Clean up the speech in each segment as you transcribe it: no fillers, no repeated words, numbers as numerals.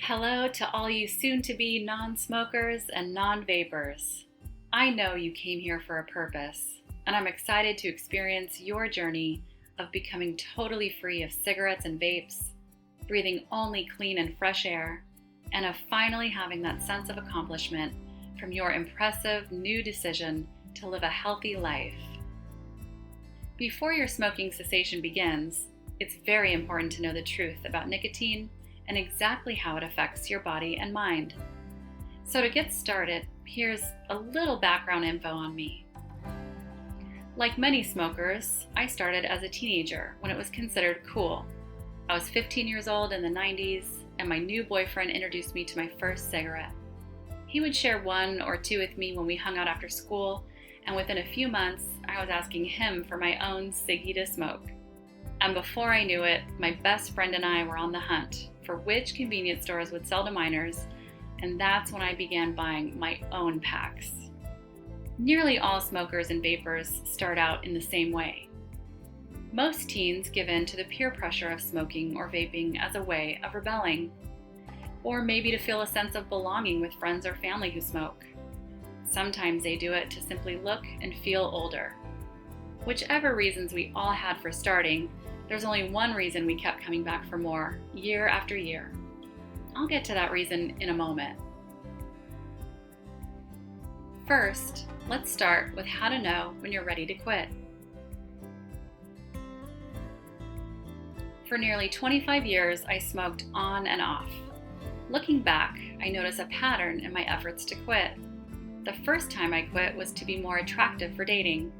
Hello to all you soon-to-be non-smokers and non-vapers. I know you came here for a purpose, and I'm excited to experience your journey of becoming totally free of cigarettes and vapes, breathing only clean and fresh air, and of finally having that sense of accomplishment from your impressive new decision to live a healthy life. Before your smoking cessation begins, it's very important to know the truth about nicotine and exactly how it affects your body and mind. So to get started, here's a little background info on me. Like many smokers, I started as a teenager when it was considered cool. I was 15 years old in the 90s, and my new boyfriend introduced me to my first cigarette. He would share one or two with me when we hung out after school, and within a few months, I was asking him for my own ciggy to smoke. And before I knew it, my best friend and I were on the hunt for which convenience stores would sell to minors, and that's when I began buying my own packs. Nearly all smokers and vapers start out in the same way. Most teens give in to the peer pressure of smoking or vaping as a way of rebelling, or maybe to feel a sense of belonging with friends or family who smoke. Sometimes they do it to simply look and feel older. Whichever reasons we all had for starting, there's only one reason we kept coming back for more, year after year. I'll get to that reason in a moment. First, let's start with how to know when you're ready to quit. For nearly 25 years, I smoked on and off. Looking back, I notice a pattern in my efforts to quit. The first time I quit was to be more attractive for dating.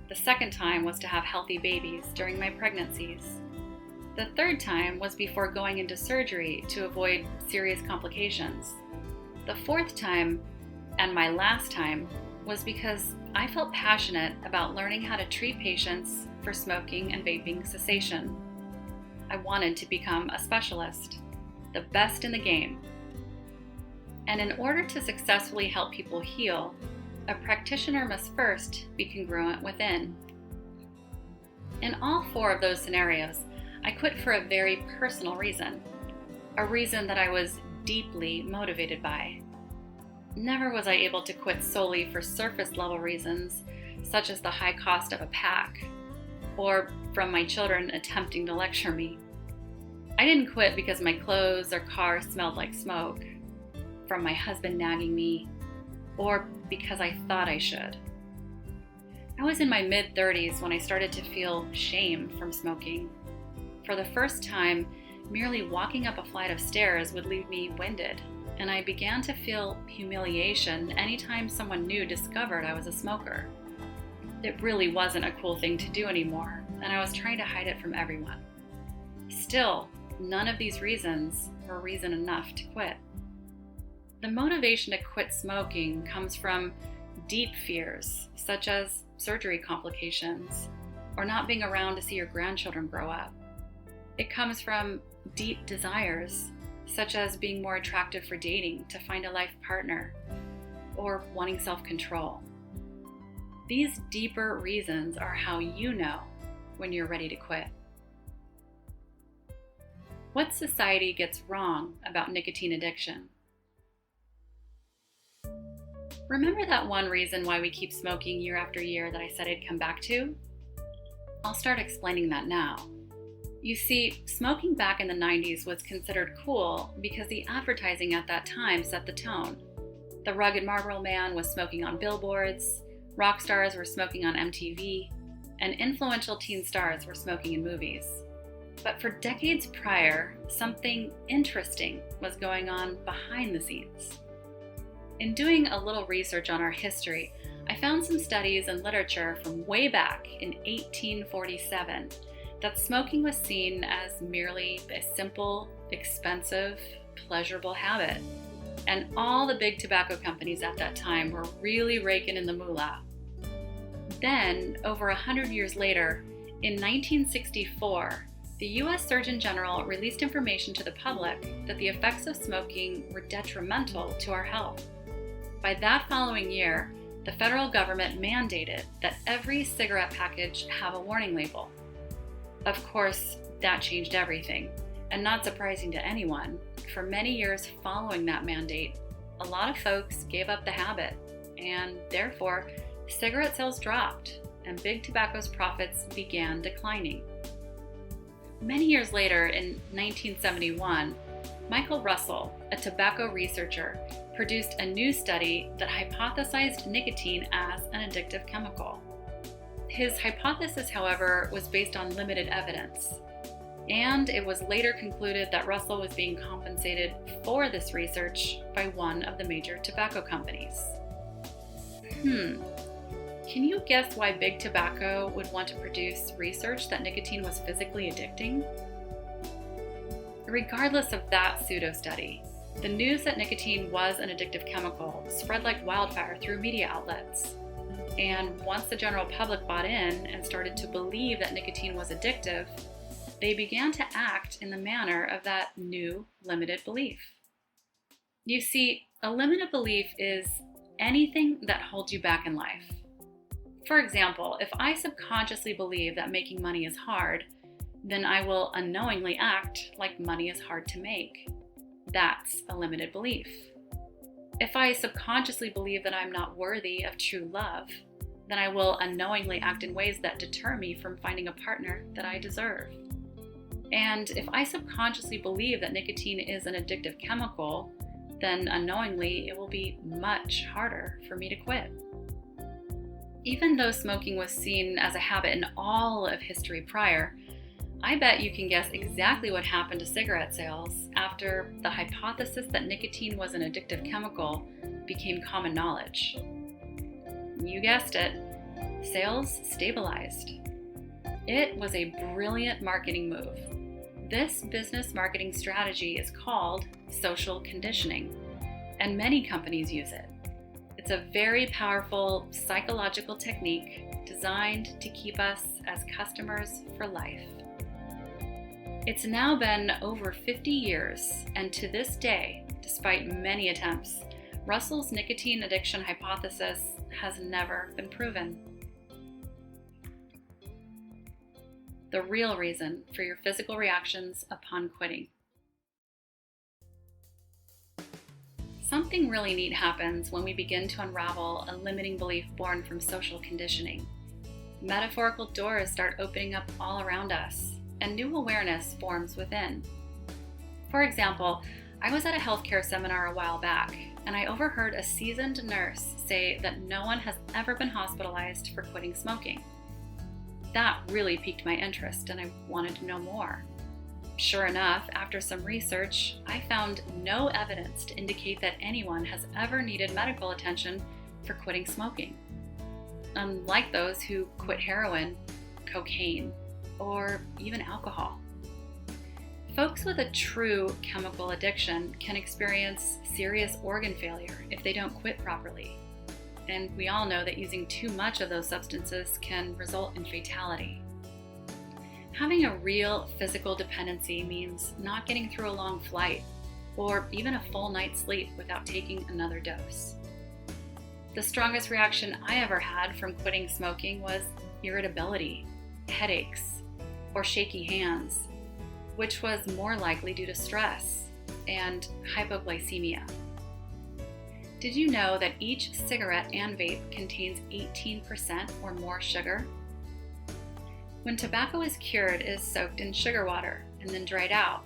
The second time was to have healthy babies during my pregnancies. The third time was before going into surgery to avoid serious complications. The fourth time, and my last time, was because I felt passionate about learning how to treat patients for smoking and vaping cessation. I wanted to become a specialist, the best in the game. And in order to successfully help people heal, a practitioner must first be congruent within. In all four of those scenarios, I quit for a very personal reason, a reason that I was deeply motivated by. Never was I able to quit solely for surface level reasons, such as the high cost of a pack, or from my children attempting to lecture me. I didn't quit because my clothes or car smelled like smoke, from my husband nagging me, or because I thought I should. I was in my mid-30s when I started to feel shame from smoking. For the first time, merely walking up a flight of stairs would leave me winded, and I began to feel humiliation anytime someone new discovered I was a smoker. It really wasn't a cool thing to do anymore, and I was trying to hide it from everyone. Still, none of these reasons were reason enough to quit. The motivation to quit smoking comes from deep fears, such as surgery complications, or not being around to see your grandchildren grow up. It comes from deep desires, such as being more attractive for dating to find a life partner, or wanting self-control. These deeper reasons are how you know when you're ready to quit. What society gets wrong about nicotine addiction? Remember that one reason why we keep smoking year after year that I said I'd come back to? I'll start explaining that now. You see, smoking back in the 90s was considered cool because the advertising at that time set the tone. The rugged Marlboro man was smoking on billboards, rock stars were smoking on MTV, and influential teen stars were smoking in movies. But for decades prior, something interesting was going on behind the scenes. In doing a little research on our history, I found some studies and literature from way back in 1847 that smoking was seen as merely a simple, expensive, pleasurable habit. And all the big tobacco companies at that time were really raking in the moolah. Then, over 100 years later, in 1964, the U.S. Surgeon General released information to the public that the effects of smoking were detrimental to our health. By that following year, the federal government mandated that every cigarette package have a warning label. Of course, that changed everything, And not surprising to anyone, for many years following that mandate, a lot of folks gave up the habit, and therefore, cigarette sales dropped and big tobacco's profits began declining. Many years later, in 1971, Michael Russell, a tobacco researcher, produced a new study that hypothesized nicotine as an addictive chemical. His hypothesis, however, was based on limited evidence, and it was later concluded that Russell was being compensated for this research by one of the major tobacco companies. Can you guess why big tobacco would want to produce research that nicotine was physically addicting? Regardless of that pseudo-study, the news that nicotine was an addictive chemical spread like wildfire through media outlets. And once the general public bought in and started to believe that nicotine was addictive, they began to act in the manner of that new limited belief. You see, a limited belief is anything that holds you back in life. For example, if I subconsciously believe that making money is hard, then I will unknowingly act like money is hard to make. That's a limited belief. If I subconsciously believe that I'm not worthy of true love, then I will unknowingly act in ways that deter me from finding a partner that I deserve. And if I subconsciously believe that nicotine is an addictive chemical, then unknowingly it will be much harder for me to quit. Even though smoking was seen as a habit in all of history prior, I bet you can guess exactly what happened to cigarette sales after the hypothesis that nicotine was an addictive chemical became common knowledge. You guessed it, sales stabilized. It was a brilliant marketing move. This business marketing strategy is called social conditioning, and many companies use it. It's a very powerful psychological technique designed to keep us as customers for life. It's now been over 50 years, and to this day, despite many attempts, Russell's nicotine addiction hypothesis has never been proven. The real reason for your physical reactions upon quitting. Something really neat happens when we begin to unravel a limiting belief born from social conditioning. Metaphorical doors start opening up all around us, and new awareness forms within. For example, I was at a healthcare seminar a while back, and I overheard a seasoned nurse say that no one has ever been hospitalized for quitting smoking. That really piqued my interest, and I wanted to know more. Sure enough, after some research, I found no evidence to indicate that anyone has ever needed medical attention for quitting smoking. Unlike those who quit heroin, cocaine, or even alcohol. Folks with a true chemical addiction can experience serious organ failure if they don't quit properly. And we all know that using too much of those substances can result in fatality. Having a real physical dependency means not getting through a long flight or even a full night's sleep without taking another dose. The strongest reaction I ever had from quitting smoking was irritability, headaches, or shaky hands, which was more likely due to stress and hypoglycemia. Did you know that each cigarette and vape contains 18% or more sugar? When tobacco is cured, it is soaked in sugar water and then dried out.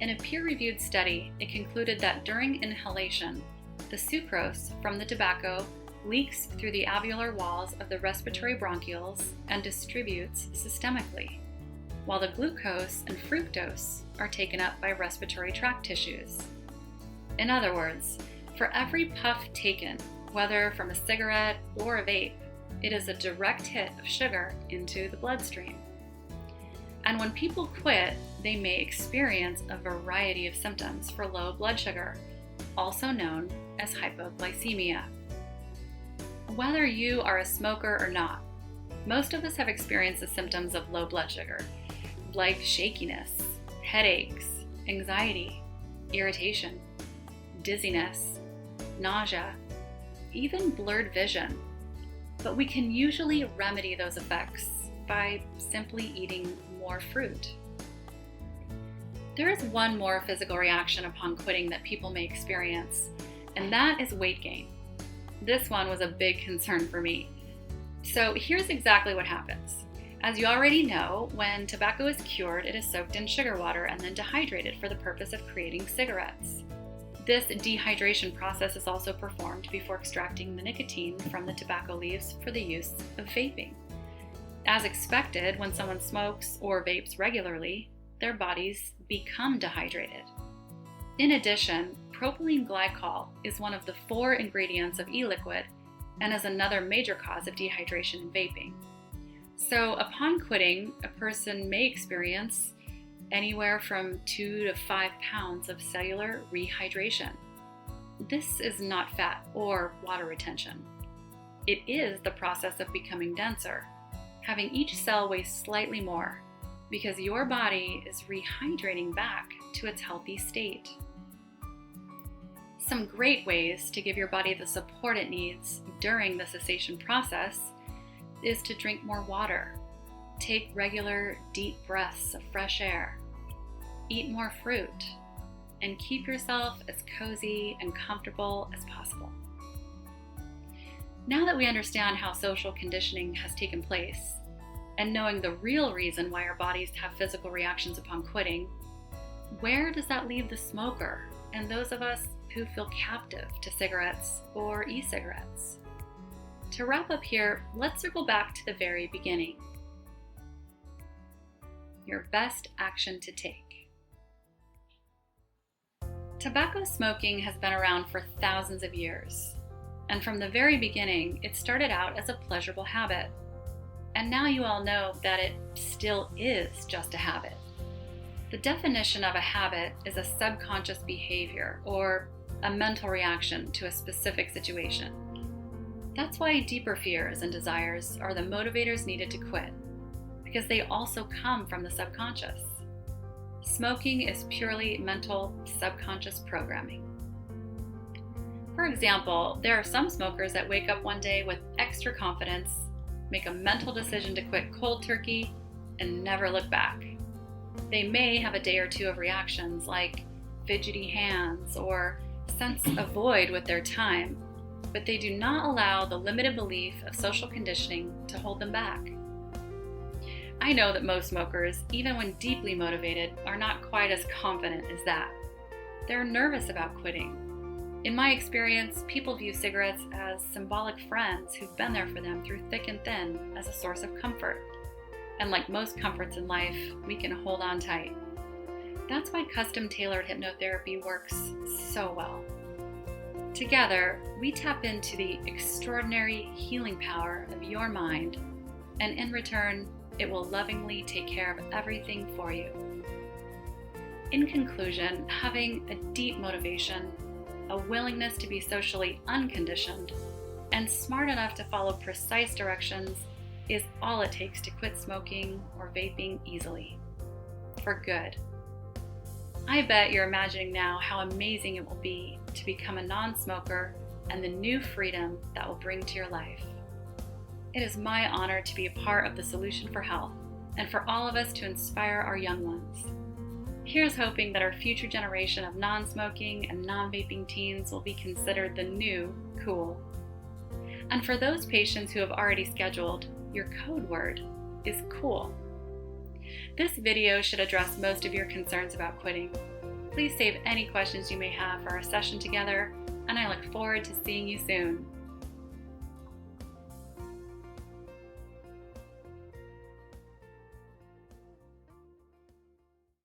In a peer-reviewed study, it concluded that during inhalation, the sucrose from the tobacco leaks through the alveolar walls of the respiratory bronchioles and distributes systemically, while the glucose and fructose are taken up by respiratory tract tissues. In other words, for every puff taken, whether from a cigarette or a vape, it is a direct hit of sugar into the bloodstream. And when people quit, they may experience a variety of symptoms for low blood sugar, also known as hypoglycemia. Whether you are a smoker or not, most of us have experienced the symptoms of low blood sugar, like shakiness, headaches, anxiety, irritation, dizziness, nausea, even blurred vision. But we can usually remedy those effects by simply eating more fruit. There is one more physical reaction upon quitting that people may experience, and that is weight gain. This one was a big concern for me. So here's exactly what happens. As you already know, when tobacco is cured, it is soaked in sugar water and then dehydrated for the purpose of creating cigarettes. This dehydration process is also performed before extracting the nicotine from the tobacco leaves for the use of vaping. As expected, when someone smokes or vapes regularly, their bodies become dehydrated. In addition, propylene glycol is one of the 4 ingredients of e-liquid and is another major cause of dehydration in vaping. So upon quitting, a person may experience anywhere from 2 to 5 pounds of cellular rehydration. This is not fat or water retention. It is the process of becoming denser, having each cell weigh slightly more, because your body is rehydrating back to its healthy state. Some great ways to give your body the support it needs during the cessation process is to drink more water, take regular deep breaths of fresh air, eat more fruit, and keep yourself as cozy and comfortable as possible. Now that we understand how social conditioning has taken place, and knowing the real reason why our bodies have physical reactions upon quitting, where does that leave the smoker and those of us who feel captive to cigarettes or e-cigarettes? To wrap up here, let's circle back to the very beginning. Your best action to take. Tobacco smoking has been around for thousands of years, and from the very beginning, it started out as a pleasurable habit. And now you all know that it still is just a habit. The definition of a habit is a subconscious behavior or a mental reaction to a specific situation. That's why deeper fears and desires are the motivators needed to quit, because they also come from the subconscious. Smoking is purely mental, subconscious programming. For example, there are some smokers that wake up one day with extra confidence, make a mental decision to quit cold turkey, and never look back. They may have a day or two of reactions like fidgety hands or sense of void with their time, but they do not allow the limited belief of social conditioning to hold them back. I know that most smokers, even when deeply motivated, are not quite as confident as that. They're nervous about quitting. In my experience, people view cigarettes as symbolic friends who've been there for them through thick and thin as a source of comfort. And like most comforts in life, we can hold on tight. That's why custom-tailored hypnotherapy works so well. Together, we tap into the extraordinary healing power of your mind, and in return, it will lovingly take care of everything for you. In conclusion, having a deep motivation, a willingness to be socially unconditioned, and smart enough to follow precise directions is all it takes to quit smoking or vaping easily. For good. I bet you're imagining now how amazing it will be to become a non-smoker and the new freedom that will bring to your life. It is my honor to be a part of the solution for health and for all of us to inspire our young ones. Here's hoping that our future generation of non-smoking and non-vaping teens will be considered the new cool. And for those patients who have already scheduled, your code word is cool. This video should address most of your concerns about quitting. Please save any questions you may have for our session together, and I look forward to seeing you soon.